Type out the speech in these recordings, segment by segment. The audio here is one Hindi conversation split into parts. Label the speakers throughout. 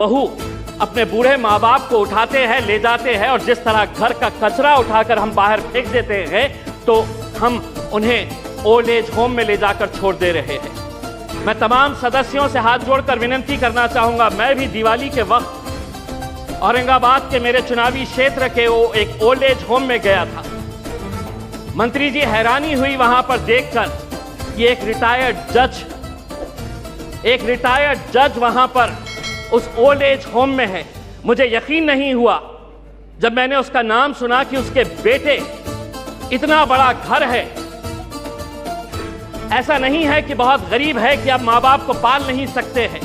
Speaker 1: बहू अपने बूढ़े माँ बाप को उठाते हैं, ले जाते हैं और जिस तरह घर का कचरा उठाकर हम बाहर फेंक देते हैं तो हम उन्हें ओल्ड एज होम में ले जाकर छोड़ दे रहे हैं। मैं तमाम सदस्यों से हाथ जोड़कर विनती करना चाहूंगा, मैं भी दिवाली के वक्त औरंगाबाद के मेरे चुनावी क्षेत्र के वो एक ओल्ड एज होम में गया था। मंत्री जी हैरानी हुई वहां पर देखकर कि एक रिटायर्ड जज वहां पर उस ओल्ड एज होम में है। मुझे यकीन नहीं हुआ जब मैंने उसका नाम सुना कि उसके बेटे इतना बड़ा घर है। ऐसा नहीं है कि बहुत गरीब है कि आप माँ बाप को पाल नहीं सकते हैं,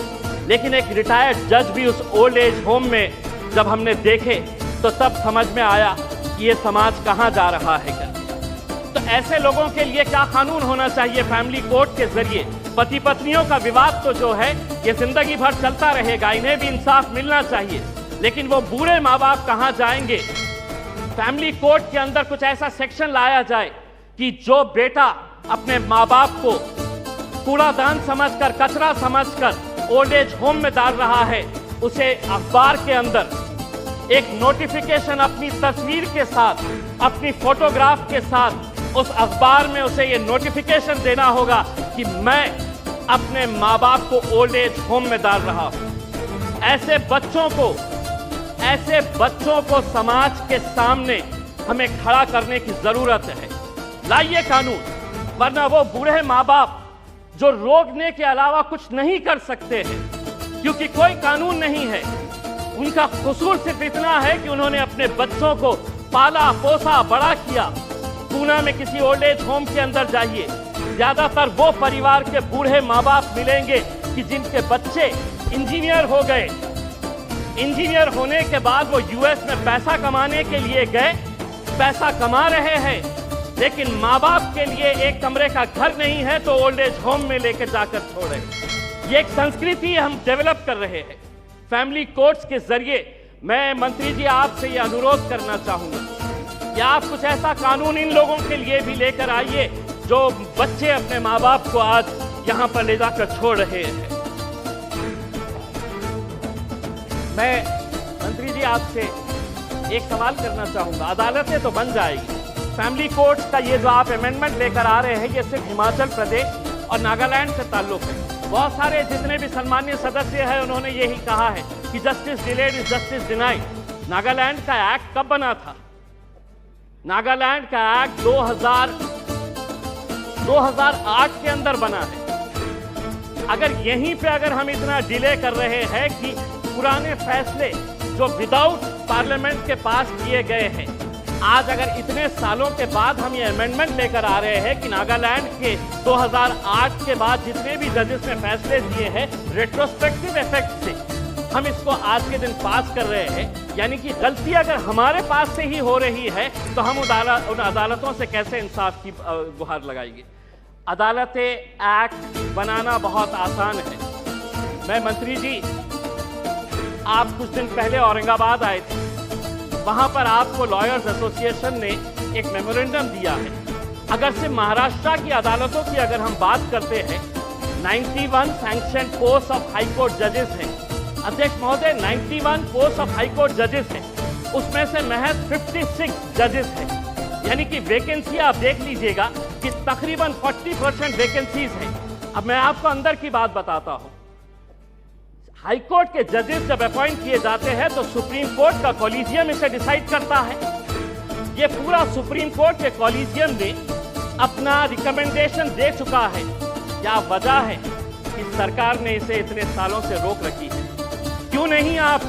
Speaker 1: लेकिन एक रिटायर्ड जज भी उस ओल्ड एज होम में जब हमने देखे तो तब समझ में आया कि ये समाज कहां जा रहा है। तो ऐसे लोगों के लिए क्या कानून होना चाहिए? फैमिली कोर्ट के जरिए पति पत्नियों का विवाद तो जो है ये जिंदगी भर चलता रहेगा, इन्हें भी इंसाफ मिलना चाहिए, लेकिन वो बूढ़े माँ बाप कहां जाएंगे? फैमिली कोर्ट के अंदर कुछ ऐसा सेक्शन लाया जाए कि जो बेटा अपने माँ बाप को कूड़ादान समझकर, कचरा समझकर ओल्ड एज होम में डाल रहा है, उसे अखबार के अंदर एक नोटिफिकेशन अपनी तस्वीर के साथ, अपनी फोटोग्राफ के साथ उस अखबार में उसे ये नोटिफिकेशन देना होगा कि मैं अपने माँ बाप को ओल्ड एज होम में डाल रहा हूं। ऐसे बच्चों को समाज के सामने हमें खड़ा करने की जरूरत है। लाइए कानून, वरना वो बूढ़े माँ बाप जो रोकने के अलावा कुछ नहीं कर सकते हैं, क्योंकि कोई कानून नहीं है। उनका कसूर सिर्फ इतना है कि उन्होंने अपने बच्चों को पाला पोसा बड़ा किया। पूना में किसी ओल्ड एज होम के अंदर जाइए, ज्यादातर वो परिवार के बूढ़े माँ बाप मिलेंगे कि जिनके बच्चे इंजीनियर हो गए। इंजीनियर होने के बाद वो यूएस में पैसा कमाने के लिए गए, पैसा कमा रहे हैं, लेकिन माँ बाप के लिए एक कमरे का घर नहीं है तो ओल्ड एज होम में लेकर जाकर छोड़े। ये एक संस्कृति हम डेवलप कर रहे हैं। फैमिली कोर्ट्स के जरिए मैं मंत्री जी आपसे ये अनुरोध करना चाहूंगा कि आप कुछ ऐसा कानून इन लोगों के लिए भी लेकर आइए जो बच्चे अपने माँ बाप को आज यहां पर ले जाकर छोड़ रहे हैं। मैं मंत्री जी आपसे एक सवाल करना चाहूंगा, अदालतें तो बन जाएगी, फैमिली कोर्ट्स का ये जो आप अमेंडमेंट लेकर आ रहे हैं ये सिर्फ हिमाचल प्रदेश और नागालैंड से ताल्लुक है। बहुत सारे जितने भी सम्मानीय सदस्य हैं उन्होंने यही कहा है कि justice delayed is justice denied. Nagaland का एक्ट कब बना था? नागालैंड का एक्ट 2008 के अंदर बना है। अगर यहीं पे अगर हम इतना डिले कर रहे हैं कि पुराने फैसले जो विदाउट पार्लियामेंट के पास किए गए हैं, आज अगर इतने सालों के बाद हम ये अमेंडमेंट लेकर आ रहे हैं कि नागालैंड के 2008 के बाद जितने भी जजेस ने फैसले दिए हैं रेट्रोस्पेक्टिव इफेक्ट से हम इसको आज के दिन पास कर रहे हैं, यानी कि गलती अगर हमारे पास से ही हो रही है तो हम उन अदालतों से कैसे इंसाफ की गुहार लगाएंगे? अदालतें एक्ट बनाना बहुत आसान है। मैं मंत्री जी, आप कुछ दिन पहले औरंगाबाद आए थे, वहां पर आपको लॉयर्स एसोसिएशन ने एक मेमोरेंडम दिया है। अगर से महाराष्ट्र की अदालतों की अगर हम बात करते हैं, 91 sanction post of high court जजेस हैं। अध्यक्ष महोदय, 91 पोस्ट ऑफ हाई कोर्ट जजेस हैं, उसमें से महज 56 जजेस हैं, यानी कि वैकेंसी आप देख लीजिएगा कि तकरीबन 40% वैकेंसीज हैं। अब मैं आपको अंदर की बात बताता हूं। हाई कोर्ट के जजेस जब अपॉइंट किए जाते हैं तो सुप्रीम कोर्ट का कॉलेजियम इसे डिसाइड करता है। ये पूरा सुप्रीम कोर्ट के कॉलेजियम ने अपना रिकमेंडेशन दे चुका है। क्या वजह है कि सरकार ने इसे इतने सालों से रोक रखी है? क्यों नहीं आप,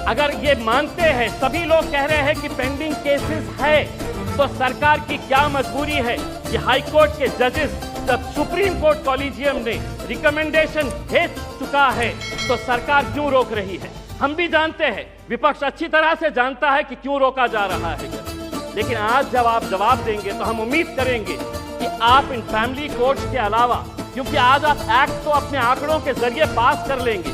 Speaker 1: अगर ये मानते हैं, सभी लोग कह रहे हैं कि पेंडिंग केसेस है, तो सरकार की क्या मजबूरी है कि हाई कोर्ट के जजेस जब सुप्रीम कोर्ट कॉलेजियम ने रिकमेंडेशन भेज चुका है तो सरकार क्यों रोक रही है? हम भी जानते हैं, विपक्ष अच्छी तरह से जानता है कि क्यों रोका जा रहा है, लेकिन आज जब आप जवाब देंगे तो हम उम्मीद करेंगे कि आप इन फैमिली कोर्ट्स के अलावा, क्योंकि आज आप एक्ट तो अपने आंकड़ों के जरिए पास कर लेंगे,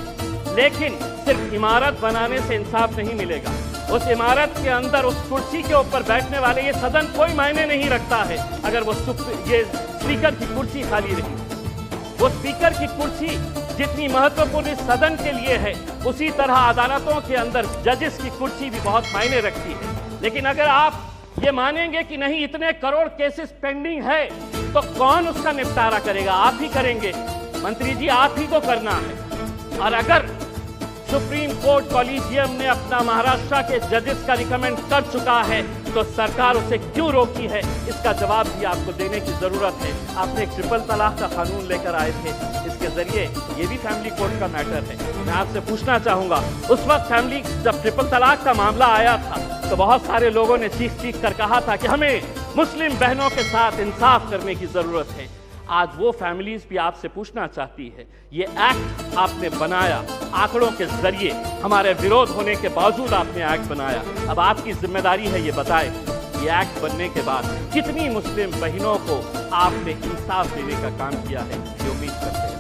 Speaker 1: लेकिन सिर्फ इमारत बनाने से इंसाफ नहीं मिलेगा। उस इमारत के अंदर उस कुर्सी के ऊपर बैठने वाले, ये सदन कोई मायने नहीं रखता है अगर वो ये स्पीकर की कुर्सी खाली रही। वो स्पीकर की कुर्सी जितनी महत्वपूर्ण इस सदन के लिए है, उसी तरह अदालतों के अंदर जजेस की कुर्सी भी बहुत मायने रखती है। लेकिन अगर आप ये मानेंगे कि नहीं, इतने करोड़ केसेस पेंडिंग है, तो कौन उसका निपटारा करेगा? आप ही करेंगे मंत्री जी, आप ही को करना है। और अगर सुप्रीम कोर्ट कॉलेजियम ने अपना महाराष्ट्र के जजेस का रिकमेंड कर चुका है, तो सरकार उसे क्यों रोकी है, इसका जवाब भी आपको देने की जरूरत है। आपने एक ट्रिपल तलाक का कानून लेकर आए थे, इसके जरिए ये भी फैमिली कोर्ट का मैटर है। मैं आपसे पूछना चाहूंगा, उस वक्त फैमिली जब ट्रिपल तलाक का मामला आया था, तो बहुत सारे लोगों ने चीख कर कहा था कि हमें मुस्लिम बहनों के साथ इंसाफ करने की जरूरत है। आज वो फैमिलीज भी आपसे पूछना चाहती है, ये एक्ट आपने बनाया, आंकड़ों के जरिए हमारे विरोध होने के बावजूद आपने एक्ट बनाया। अब आपकी जिम्मेदारी है ये बताएं, ये एक्ट बनने के बाद कितनी मुस्लिम बहनों को आपने इंसाफ देने का काम किया है, ये उम्मीद करते हैं।